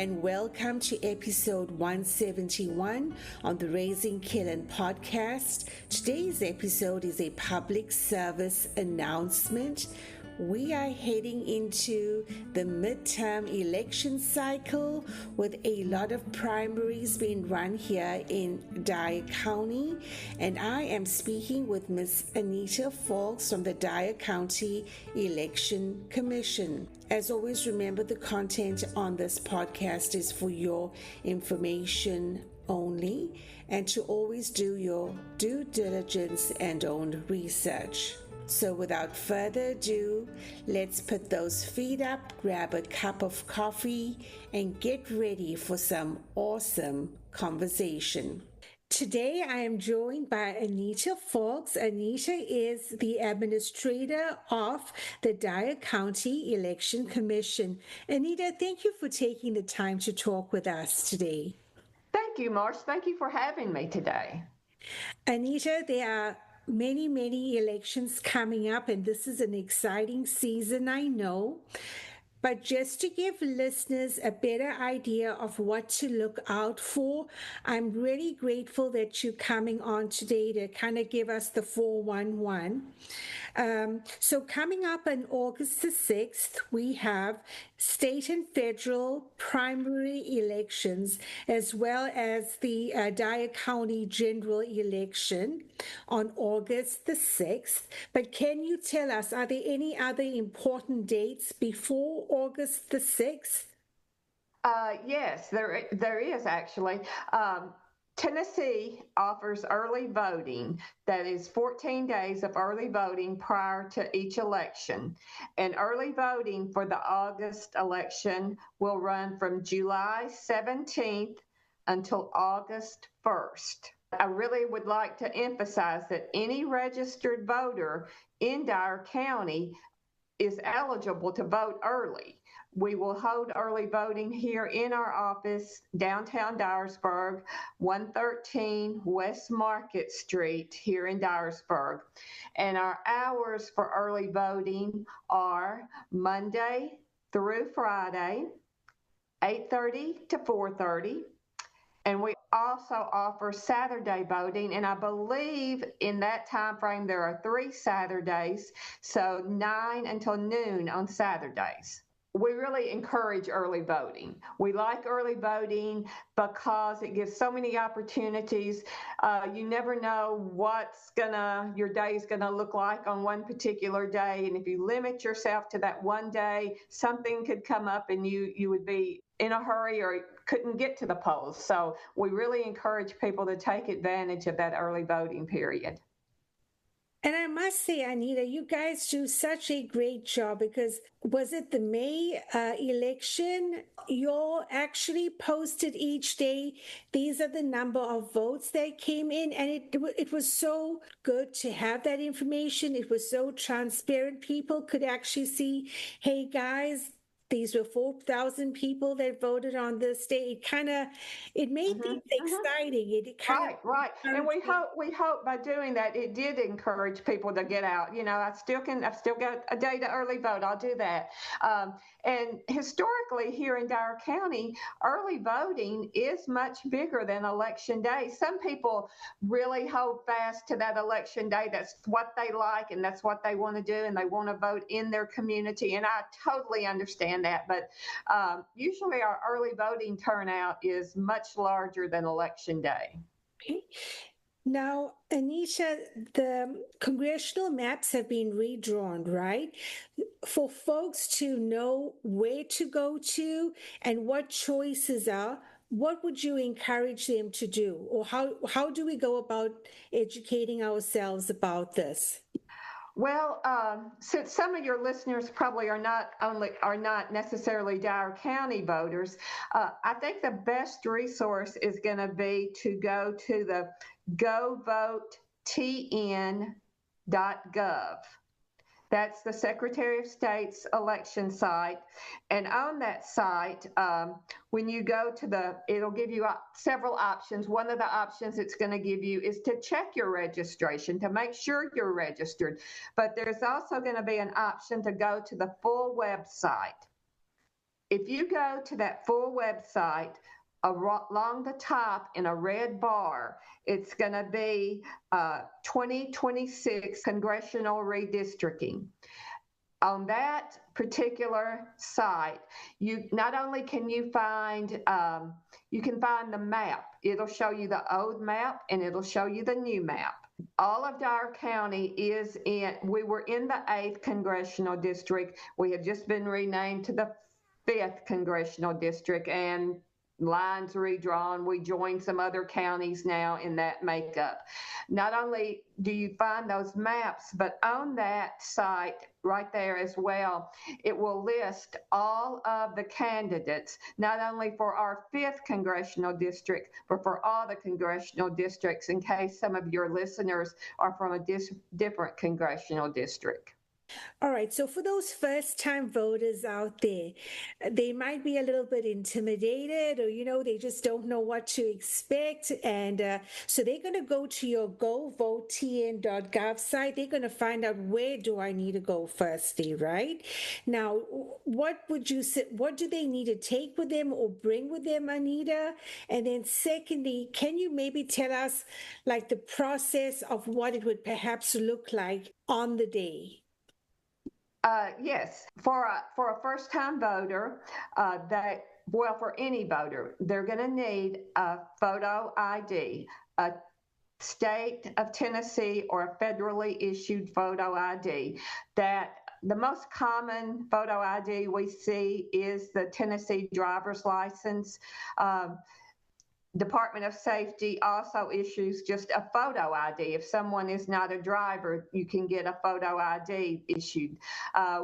and welcome to episode 171 on the Raising Killen podcast. Today's episode is a public service announcement. We are heading into the midterm election cycle with a lot of primaries being run here in Dyer County, and I am speaking with Miss Anita Fowlkes from the Dyer County Election Commission. As always, remember the content on this podcast is for your information only, and to always do your due diligence and own research. So without further ado, let's put those feet up, grab a cup of coffee, and get ready for some awesome conversation. Today, I am joined by Anita Fowlkes. Anita is the administrator of the Dyer County Election Commission. Anita, thank you for taking the time to talk with us today. Thank you, Marsh. Thank you for having me today. Anita, there are many elections coming up, and this is an exciting season, I know. But just to give listeners a better idea of what to look out for, I'm really grateful that you're coming on today to kind of give us the 411. So coming up on August the 6th, we have state and federal primary elections, as well as the Dyer County general election on August the 6th. But can you tell us, are there any other important dates before August the 6th? Yes, there is actually. Tennessee offers early voting, that is 14 days of early voting prior to each election. And early voting for the August election will run from July 17th until August 1st. I really would like to emphasize that any registered voter in Dyer County is eligible to vote early. We will hold early voting here in our office, downtown Dyersburg, 113 West Market Street here in Dyersburg. And our hours for early voting are Monday through Friday, 8:30 to 4:30. And we also offer Saturday voting, and I believe in that time frame there are 3 Saturdays, so 9 until noon on Saturdays. We really encourage early voting. We like early voting because it gives so many opportunities. You never know what's your day is gonna look like on one particular day, and if you limit yourself to that one day, something could come up and you would be in a hurry or couldn't get to the polls. So we really encourage people to take advantage of that early voting period. And I must say, Anita, you guys do such a great job, because was it the May election? You all actually posted each day, these are the number of votes that came in, and it was so good to have that information. It was so transparent. People could actually see, hey guys, these were 4,000 people that voted on this day. It made things exciting. Right. And we hope by doing that, it did encourage people to get out. You know, I've still got a day to early vote. I'll do that. And historically here in Dyer County, early voting is much bigger than election day. Some people really hold fast to that election day. That's what they like, and that's what they want to do, and they want to vote in their community. And I totally understand that, but usually our early voting turnout is much larger than election day. Okay. Now, Anita, the congressional maps have been redrawn, right? For folks to know where to go to and what choices are, what would you encourage them to do? Or how do we go about educating ourselves about this? Well, since some of your listeners probably are not necessarily Dyer County voters, I think the best resource is going to be to go to the GoVoteTN.gov. That's the Secretary of State's election site. And on that site, when you go to it'll give you several options. One of the options it's going to give you is to check your registration to make sure you're registered. But there's also going to be an option to go to the full website. if you go to that full website, along the top in a red bar, it's going to be 2026 congressional redistricting. On that particular site, you not only can you find you can find the map. It'll show you the old map and it'll show you the new map. All of Dyer County we were in the 8th Congressional District. We have just been renamed to the 5th Congressional District, and lines redrawn. We joined some other counties now in that makeup. Not only do you find those maps, but on that site right there as well, it will list all of the candidates, not only for our 5th Congressional District, but for all the congressional districts in case some of your listeners are from a different congressional district. All right, so for those first-time voters out there, they might be a little bit intimidated, or, they just don't know what to expect. And so they're going to go to your GoVoteTN.gov site. They're going to find out, where do I need to go firstly, right? Now, what would you say, what do they need to take with them or bring with them, Anita? And then secondly, can you maybe tell us like the process of what it would perhaps look like on the day? Yes, for a first-time voter, for any voter, they're going to need a photo ID, a state of Tennessee or a federally issued photo ID. That the most common photo ID we see is the Tennessee driver's license. Department of Safety also issues just a photo ID. If someone is not a driver, you can get a photo ID issued.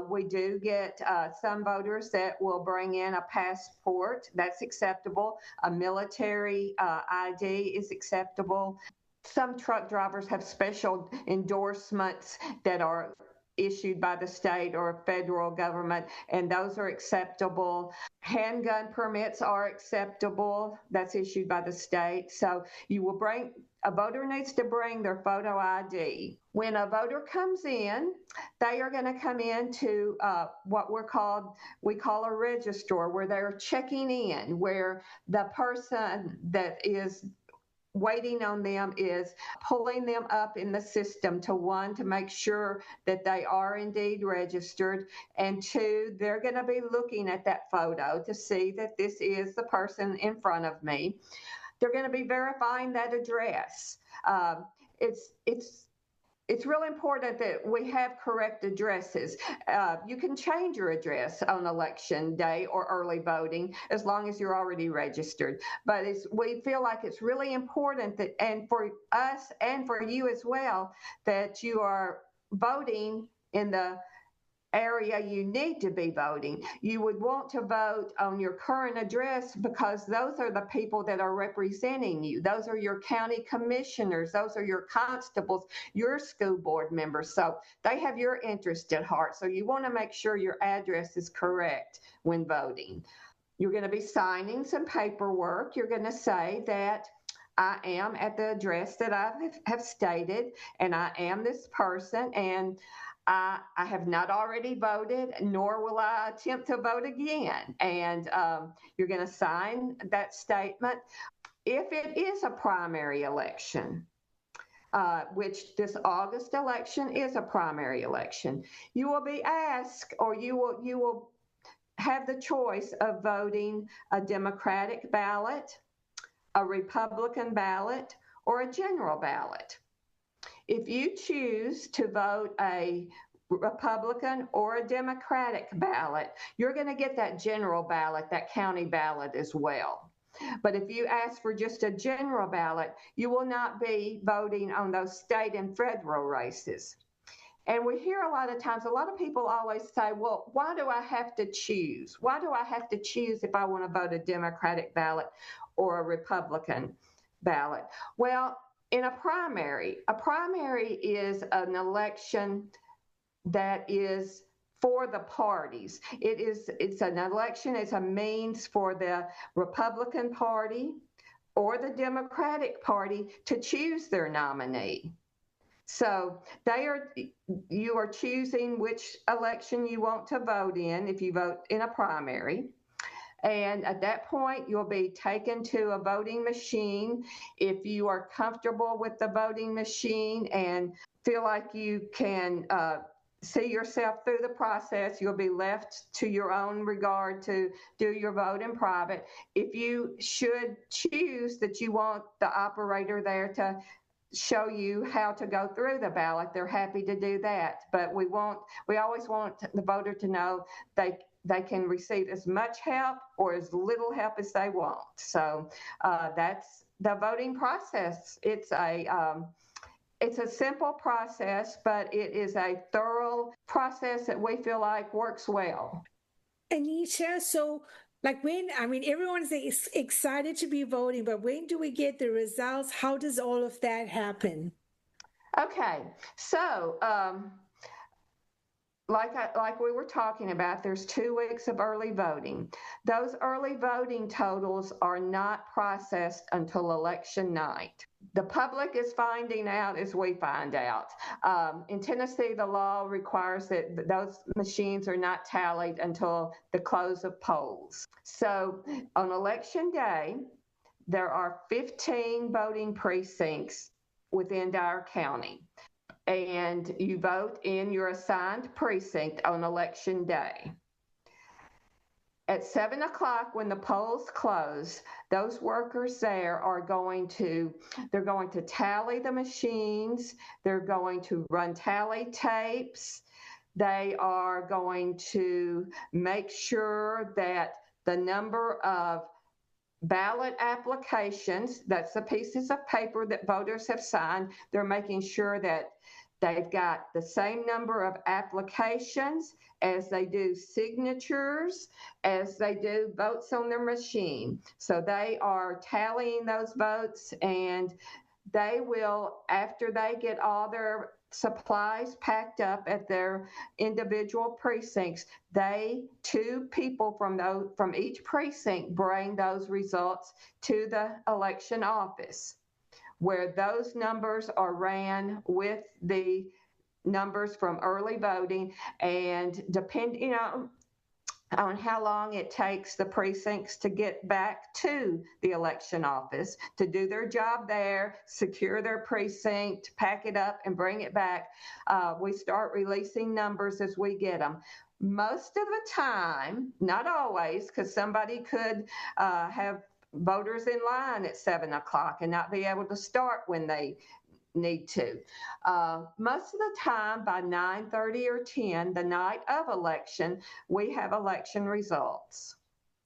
We do get some voters that will bring in a passport. That's acceptable. A military ID is acceptable. Some truck drivers have special endorsements that are issued by the state or federal government, and those are acceptable. Handgun permits are acceptable. That's issued by the state. So a voter needs to bring their photo ID. When a voter comes in, they are going to come into what we call a registrar, where they're checking in, where the person that is waiting on them is pulling them up in the system to make sure that they are indeed registered, and 2, they're going to be looking at that photo to see that this is the person in front of me. They're going to be verifying that address. It's really important that we have correct addresses. You can change your address on election day or early voting as long as you're already registered. But we feel like it's really important that, and for us and for you as well, that you are voting in the area you need to be voting. You would want to vote on your current address because those are the people that are representing you. Those are your county commissioners. Those are your constables, your school board members. So they have your interest at heart. So you want to make sure your address is correct when voting. You're going to be signing some paperwork. You're going to say that I am at the address that I have stated, and I am this person, and I have not already voted, nor will I attempt to vote again. And you're going to sign that statement. If it is a primary election, which this August election is a primary election, you will be asked, or you will have the choice of voting a Democratic ballot, a Republican ballot, or a general ballot. If you choose to vote a Republican or a Democratic ballot, you're going to get that general ballot, that county ballot as well. But if you ask for just a general ballot, you will not be voting on those state and federal races. And we hear a lot of times, a lot of people always say, well, why do I have to choose? Why do I have to choose if I want to vote a Democratic ballot or a Republican ballot? Well, in a primary is an election that is for the parties. It's an election, it's a means for the Republican Party or the Democratic Party to choose their nominee. So you are choosing which election you want to vote in if you vote in a primary. And at that point, you'll be taken to a voting machine. If you are comfortable with the voting machine and feel like you can see yourself through the process, you'll be left to your own regard to do your vote in private. If you should choose that you want the operator there to show you how to go through the ballot, they're happy to do that. But we always want the voter to know they can receive as much help or as little help as they want. So that's the voting process. It's a simple process, but it is a thorough process that we feel like works well. Anita, so everyone's excited to be voting, but when do we get the results? How does all of that happen? Okay, so like we were talking about, there's 2 weeks of early voting. Those early voting totals are not processed until election night. The public is finding out as we find out. In Tennessee, the law requires that those machines are not tallied until the close of polls. So on election day, there are 15 voting precincts within Dyer County, and you vote in your assigned precinct on election day. At 7 o'clock, when the polls close, those workers there are going to tally the machines. They're going to run tally tapes. They are going to make sure that the number of ballot applications, that's the pieces of paper that voters have signed, they're making sure that they've got the same number of applications as they do signatures, as they do votes on their machine. So they are tallying those votes, and they will, after they get all their supplies packed up at their individual precincts, 2 people from each precinct bring those results to the election office, where those numbers are ran with the numbers from early voting, and depending on how long it takes the precincts to get back to the election office to do their job there, secure their precinct, pack it up, and bring it back, we start releasing numbers as we get them. Most of the time, not always, because somebody could have voters in line at 7 o'clock and not be able to start when they need to. Most of the time, by 9:30 or 10, the night of election, we have election results.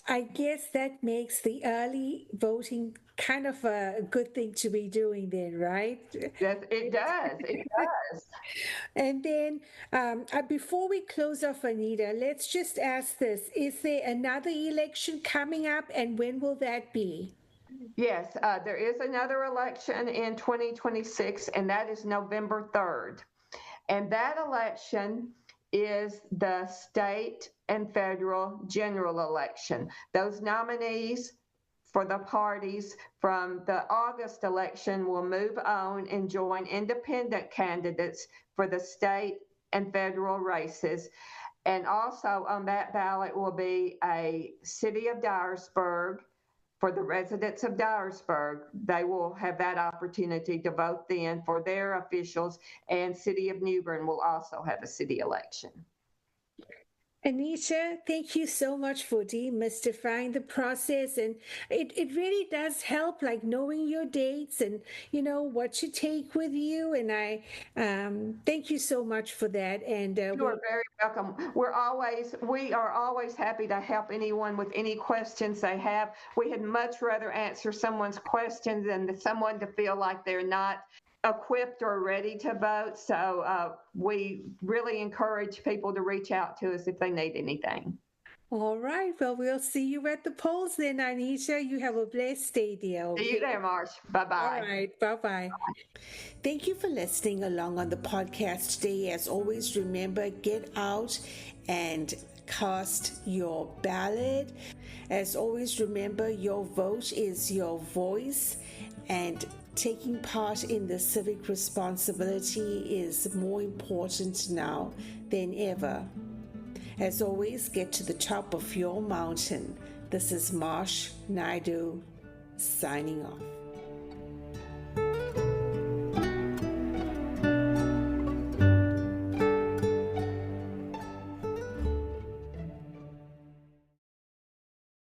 I guess that makes the early voting kind of a good thing to be doing then, right? Yes, it does. It does. And then before we close off, Anita, let's just ask this. Is there another election coming up, and when will that be? Yes, there is another election in 2026, and that is November 3rd. And that election is the state and federal general election. Those nominees for the parties from the August election will move on and join independent candidates for the state and federal races. And also on that ballot will be a city of Dyersburg. For the residents of Dyersburg, they will have that opportunity to vote then for their officials, and City of New Bern will also have a city election. Anita, thank you so much for demystifying the process. And it really does help, like knowing your dates and, what you take with you. And I thank you so much for that. And you are very welcome. We are always happy to help anyone with any questions they have. We had much rather answer someone's questions than someone to feel like they're not equipped or ready to vote. So we really encourage people to reach out to us if they need anything. All right. Well, we'll see you at the polls then, Anita. You have a blessed day, dear. Okay? See you there, Marsh. Bye-bye. All right. Bye-bye. Thank you for listening along on the podcast today. As always, remember, get out and cast your ballot. As always, remember, your vote is your voice, and taking part in the civic responsibility is more important now than ever. As always, get to the top of your mountain. This is Marsh Naidu signing off.